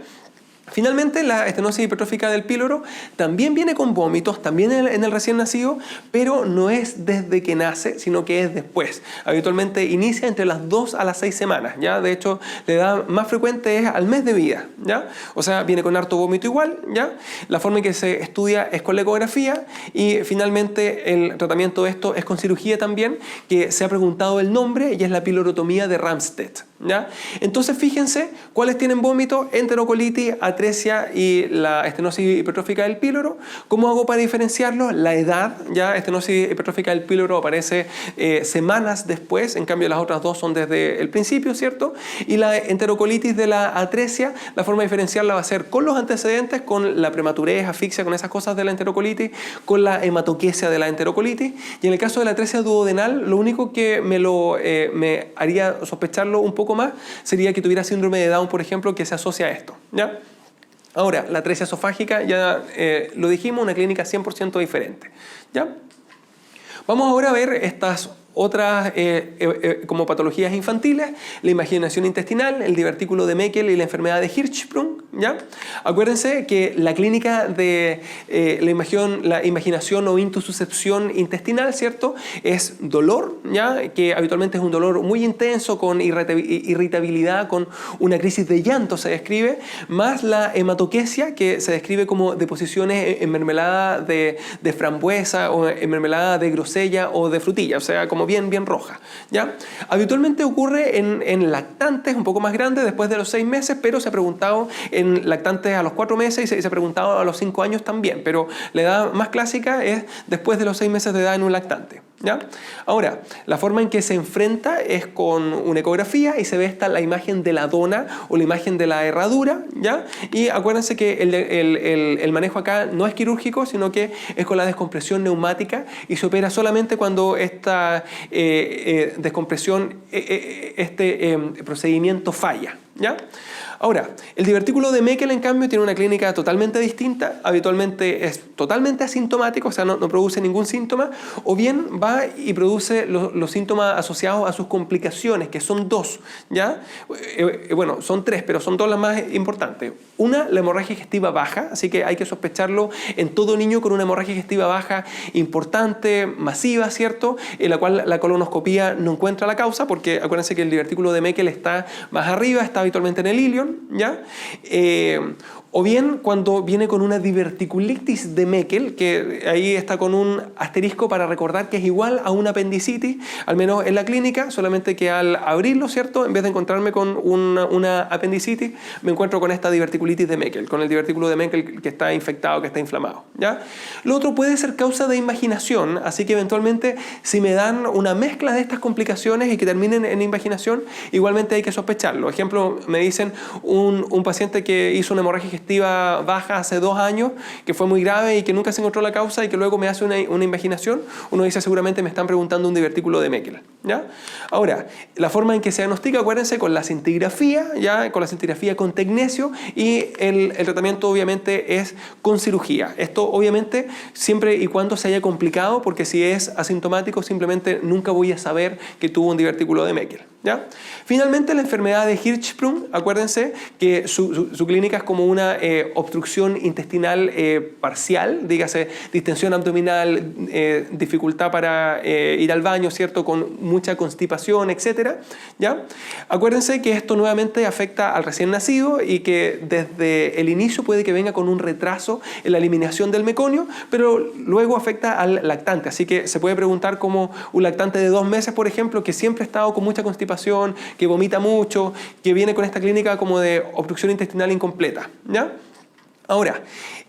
Finalmente, la estenosis hipertrófica del píloro también viene con vómitos, también en el recién nacido, pero no es desde que nace, sino que es después. Habitualmente inicia entre las 2 a las 6 semanas, ¿ya? De hecho, la edad más frecuente es al mes de vida, ¿ya? O sea, viene con harto vómito igual, ¿ya? La forma en que se estudia es con la ecografía y finalmente el tratamiento de esto es con cirugía también, que se ha preguntado el nombre y es la pilorotomía de Ramstedt, ¿ya? Entonces, fíjense cuáles tienen vómito, enterocolitis, atresia y la estenosis hipertrófica del píloro. ¿Cómo hago para diferenciarlo? La edad, ya estenosis hipertrófica del píloro aparece semanas después, en cambio las otras dos son desde el principio, ¿cierto? Y la enterocolitis de la atresia, la forma de diferenciarla va a ser con los antecedentes, con la prematurez, asfixia, con esas cosas de la enterocolitis, con la hematoquesia de la enterocolitis. Y en el caso de la atresia duodenal, lo único que me haría sospecharlo un poco más sería que tuviera síndrome de Down, por ejemplo, que se asocia a esto, ¿ya? Ahora, la atresia esofágica, ya lo dijimos, una clínica 100% diferente, ¿ya? Vamos ahora a ver estas otras como patologías infantiles, la imaginación intestinal, el divertículo de Meckel y la enfermedad de Hirschsprung, ¿ya? Acuérdense que la clínica de la imaginación o intususcepción intestinal, ¿cierto? Es dolor, ¿ya? Que habitualmente es un dolor muy intenso, con irritabilidad, con una crisis de llanto se describe, más la hematoquesia, que se describe como deposiciones en mermelada de frambuesa o en mermelada de grosella o de frutilla, o sea, como bien roja, ¿ya? Habitualmente ocurre en lactantes un poco más grandes después de los 6 meses, pero se ha preguntado en lactantes a los 4 meses y se ha preguntado a los 5 años también, pero la edad más clásica es después de los 6 meses de edad en un lactante, ¿ya? Ahora, la forma en que se enfrenta es con una ecografía y se ve la imagen de la dona o la imagen de la herradura, ¿ya? Y acuérdense que el manejo acá no es quirúrgico, sino que es con la descompresión neumática y se opera solamente cuando esta descompresión, procedimiento falla, ¿ya? Ahora, el divertículo de Meckel, en cambio, tiene una clínica totalmente distinta. Habitualmente es totalmente asintomático, o sea, no produce ningún síntoma, o bien va y produce los síntomas asociados a sus complicaciones, que son dos, ¿ya? Bueno, son tres, pero son dos las más importantes. Una, la hemorragia digestiva baja, así que hay que sospecharlo en todo niño con una hemorragia digestiva baja importante, masiva, ¿cierto? En la cual la colonoscopía no encuentra la causa, porque acuérdense que el divertículo de Meckel está más arriba, está habitualmente en el ilion, ¿ya? O bien cuando viene con una diverticulitis de Meckel, que ahí está con un asterisco para recordar que es igual a una apendicitis, al menos en la clínica, solamente que al abrirlo, ¿cierto? En vez de encontrarme con una apendicitis, me encuentro con esta diverticulitis de Meckel, con el divertículo de Meckel que está infectado, que está inflamado, ¿ya? Lo otro puede ser causa de invaginación, así que eventualmente si me dan una mezcla de estas complicaciones y que terminen en invaginación, igualmente hay que sospecharlo. Ejemplo, me dicen un paciente que hizo una hemorragia digestiva baja hace 2 años, que fue muy grave y que nunca se encontró la causa y que luego me hace una invaginación, uno dice seguramente me están preguntando un divertículo de Meckel, ¿ya? Ahora, la forma en que se diagnostica, acuérdense, con la scintigrafía, ¿ya? Con la scintigrafía con tecnesio, y el tratamiento obviamente es con cirugía. Esto obviamente siempre y cuando se haya complicado, porque si es asintomático simplemente nunca voy a saber que tuvo un divertículo de Meckel, ¿ya? Finalmente, la enfermedad de Hirschsprung, acuérdense que su clínica es como una obstrucción intestinal parcial, dígase distensión abdominal, dificultad para ir al baño, ¿cierto? Con mucha constipación, etcétera, ¿ya? Acuérdense que esto nuevamente afecta al recién nacido y que desde el inicio puede que venga con un retraso en la eliminación del meconio, pero luego afecta al lactante, así que se puede preguntar como un lactante de 2 meses, por ejemplo, que siempre ha estado con mucha constipación, que vomita mucho, que viene con esta clínica como de obstrucción intestinal incompleta, ¿ya? Ahora,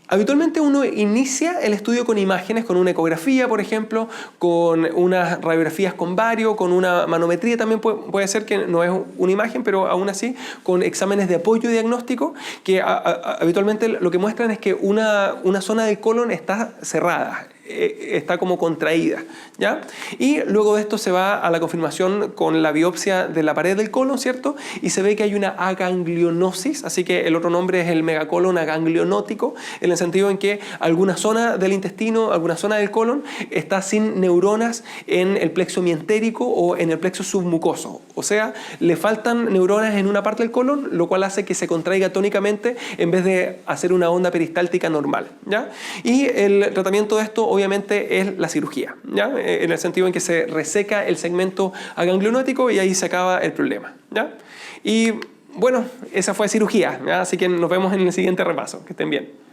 habitualmente uno inicia el estudio con imágenes, con una ecografía, por ejemplo, con unas radiografías con bario, con una manometría también puede ser que no es una imagen, pero aún así con exámenes de apoyo diagnóstico que habitualmente lo que muestran es que una zona del colon está cerrada, está como contraída, ¿ya? Y luego de esto se va a la confirmación con la biopsia de la pared del colon, ¿cierto? Y se ve que hay una aganglionosis, así que el otro nombre es el megacolon aganglionótico, en el sentido en que alguna zona del intestino, alguna zona del colon está sin neuronas en el plexo mientérico o en el plexo submucoso, o sea, le faltan neuronas en una parte del colon, lo cual hace que se contraiga tónicamente en vez de hacer una onda peristáltica normal, ¿ya? Y el tratamiento de esto obviamente es la cirugía, ¿ya? En el sentido en que se reseca el segmento aganglionótico y ahí se acaba el problema, ¿ya? Y bueno, esa fue cirugía, ¿ya? Así que nos vemos en el siguiente repaso. Que estén bien.